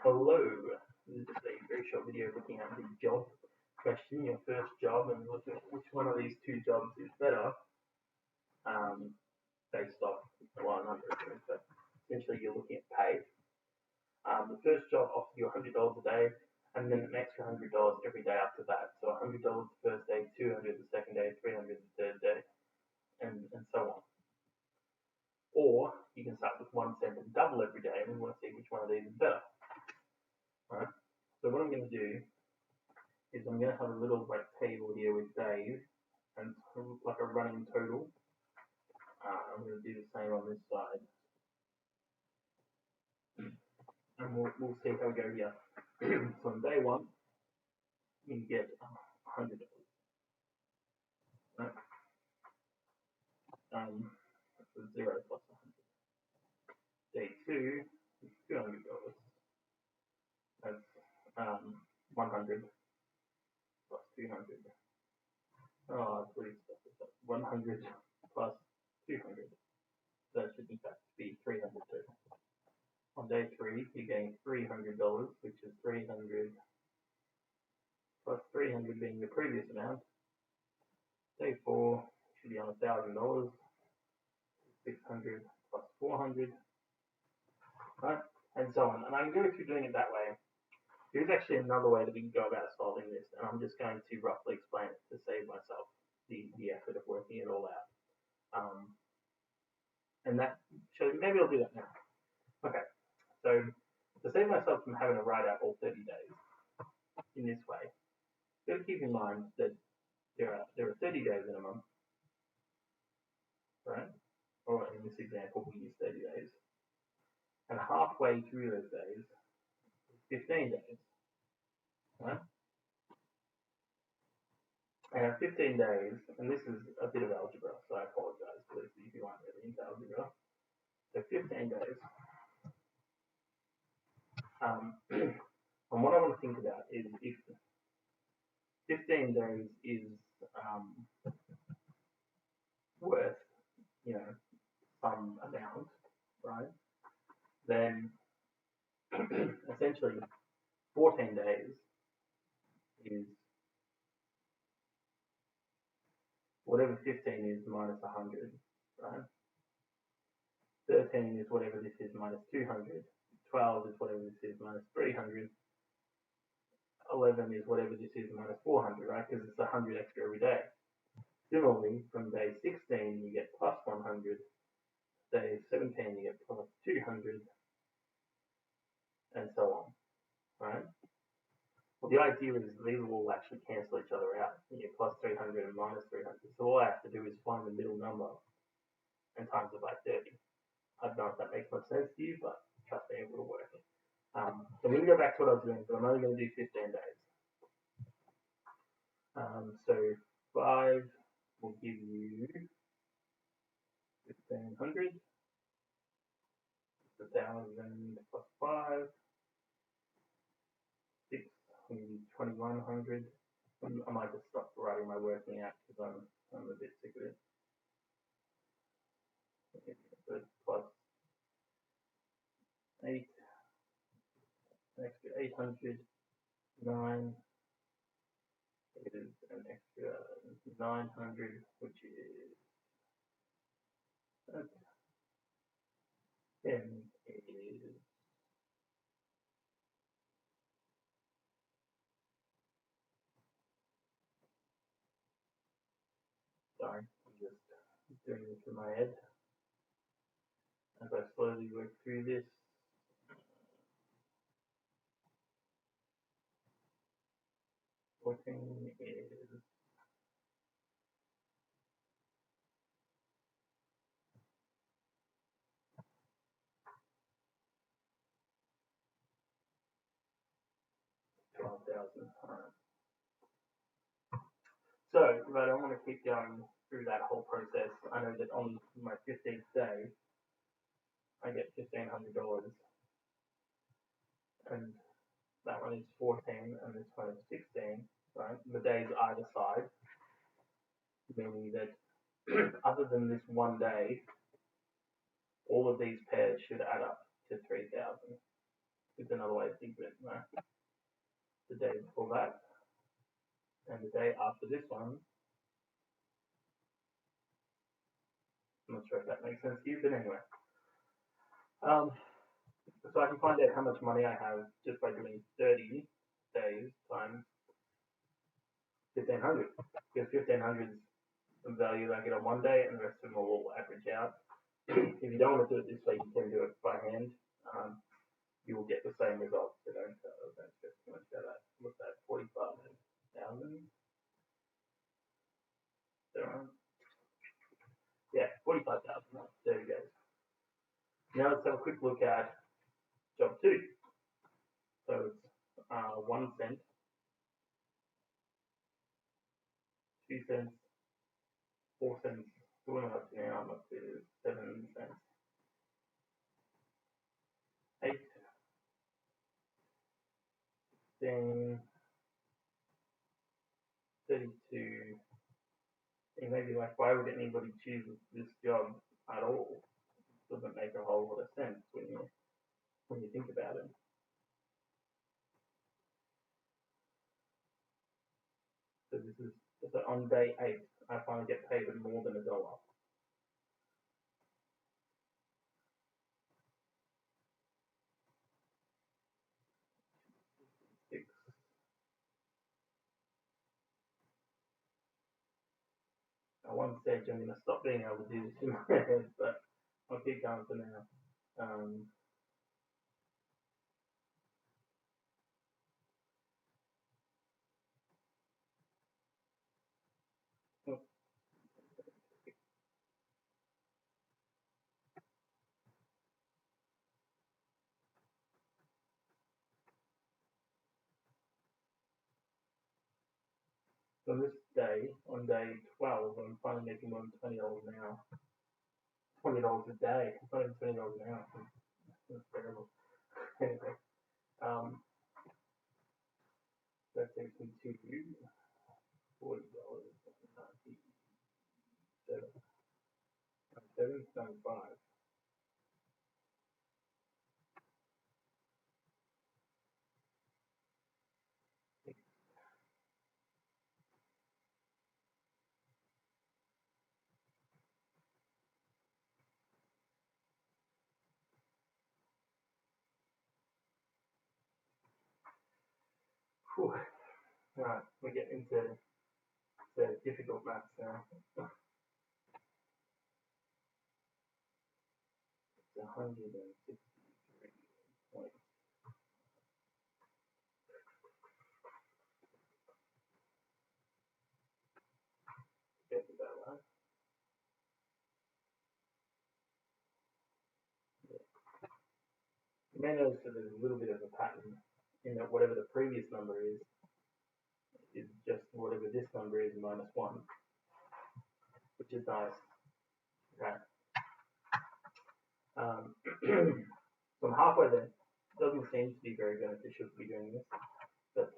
Hello, this is just a very short video looking at the job question, your first job, and looking at which one of these two jobs is better based off a number of things. But essentially, you're looking at pay. The first job offers you $100 a day, and then an extra $100 every day after that. So $100 the first day, $200 the second day, $300 the third day, and so on. Or you can start with 1 cent and double every day, and we want to see which one of these is better. Alright, so what I'm going to do is I'm going to have a little table here with Dave and like a running total. I'm going to do the same on this side, and we'll see how we go here. So on day one, you get $100. Right? That's 0 plus 100. Day two is $200. That's 100 plus 200. Oh, it's really stuff. 100 plus 200. That should in fact be 300 too. On day three, you're getting $300, which is 300 plus 300 being the previous amount. Day four should be on $1,000. 600 plus 400, right? And so on. And I can go through doing it that way. Here's actually another way that we can go about solving this, and I'm just going to roughly explain it to save myself the effort of working it all out. And that shows, maybe I'll do that now. Okay, so to save myself from having to write out all 30 days in this way, just keep in mind that there are 30 days in a month, right? Or in this example, we use 30 days. And halfway through those days, 15 days, right? And 15 days, and this is a bit of algebra, so I apologize please if you aren't really into algebra. So 15 days. And what I want to think about is if 15 days is worth, some amount, right? Then essentially 14 days is whatever 15 is minus 100, right? 13 is whatever this is minus 200. 12 is whatever this is minus 300. 11 is whatever this is minus 400, right? Because it's 100 extra every day. Similarly, from day 16, you get plus 100. Day 17, you get plus 200, and so on, right? Well, the idea is these will actually cancel each other out. You get plus 300 and minus 300. So all I have to do is find the middle number and times it by 30. I don't know if that makes much sense to you, but trust me, it will work. So I'm going to go back to what I was doing, but I'm only going to do 15 days. So 5 will give you 1,500. 1,000 plus 5. 6 will be 2,100. I might just stop writing my working out because I'm a bit sick of it. So plus 8, an extra 800, 9 is an extra 900, which is 10 is sorry, I'm just doing this in my head as I slowly work through this. Working is $12,000. So if I don't want to keep going through that whole process, I know that on my 15th day, I get $1,500, and that one is 14, and this one is 16, right? The days either side, meaning that other than this one day, all of these pairs should add up to 3,000. Because another way to think of it, right? The day before that, and the day after this one. I'm not sure if that makes sense to you, but anyway. So I can find out how much money I have just by doing 30 days times 1500. Because 1500 is the value that I get on one day, and the rest of them will all average out. If you don't want to do it this way, you can do it by hand. You will get the same results. So don't stress too much about that. What's that? 45,000. Yeah, 45,000. 30 days. Now let's have a quick look at job 2. So it's 1 cent, 2 cents, 4 cents. So we're up to now, I'm up to 7 cents. 8, 16, 32. And maybe like, why would anybody choose this job at all? It doesn't make a whole lot of sense when you think about it. So this is so on day 8, I finally get paid more than $1. 6. At one stage, I'm going to stop being able to do this in my head, but I'll keep going for now. So this day, on day 12, I'm finally making more than $20 an hour. $20 a day. It's not even $20 an hour. That's terrible. Anyway, that takes me to $40. 97.95. Alright, we get into the difficult maths now. It's 163 points. Get that right. Yeah. You may notice that there's a little bit of a pattern in that whatever the previous number is just whatever this number is minus 1, which is nice. Okay. So I'm halfway there. Doesn't seem to be very beneficial to be doing this, but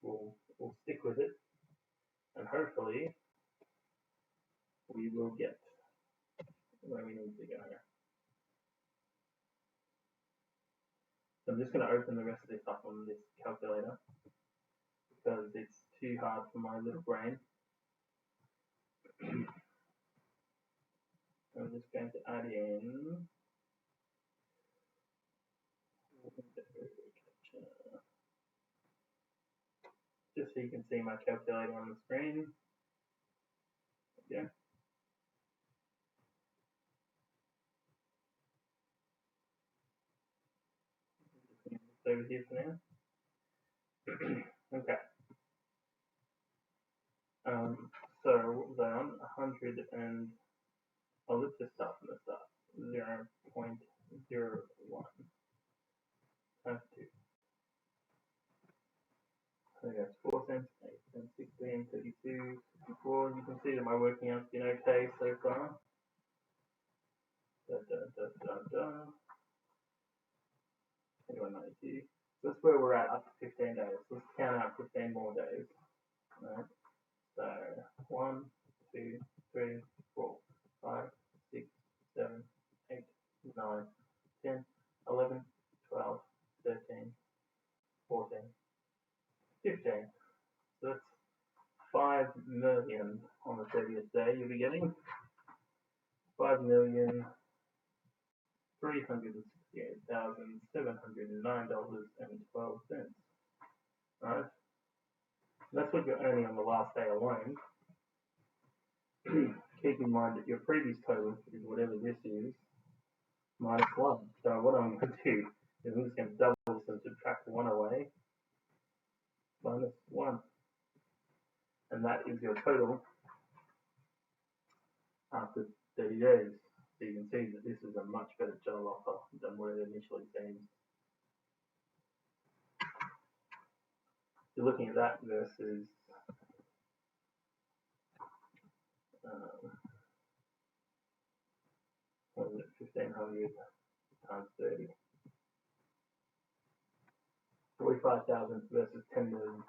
we'll stick with it, and hopefully we will get where we need to go. So I'm just going to open the rest of this up on this calculator because it's too hard for my little brain. I'm just going to add in just so you can see my calculator on the screen. Yeah. Over here for now. Okay. So what was I on? 100 and let's just start from the start. 0.01 times 2. So that's 4 cents, 8 cents, 16, 32, 64. You can see that my working out's been okay so far. Da, da, da, da, da. 21.92. So that's where we're at up to 15 days. Let's count out 15 more days. Right. So 1, 2, 3, 4, 5, 6, 7, 8, 9, 10, 11, 12, 13, 14, 15. So that's 5 million on the 30th day. You'll be getting $5,368,709.12. Right? That's what you're earning on the last day alone. Keep in mind that your previous total is whatever this is minus 1. So what I'm going to do is I'm just going to double this and subtract 1 away. Minus 1. And that is your total after 30 days. So you can see that this is a much better job offer than what it initially seems. You're looking at that versus what is it, 1,500 times 30. 45,000 versus 10 million.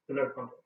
So no contest.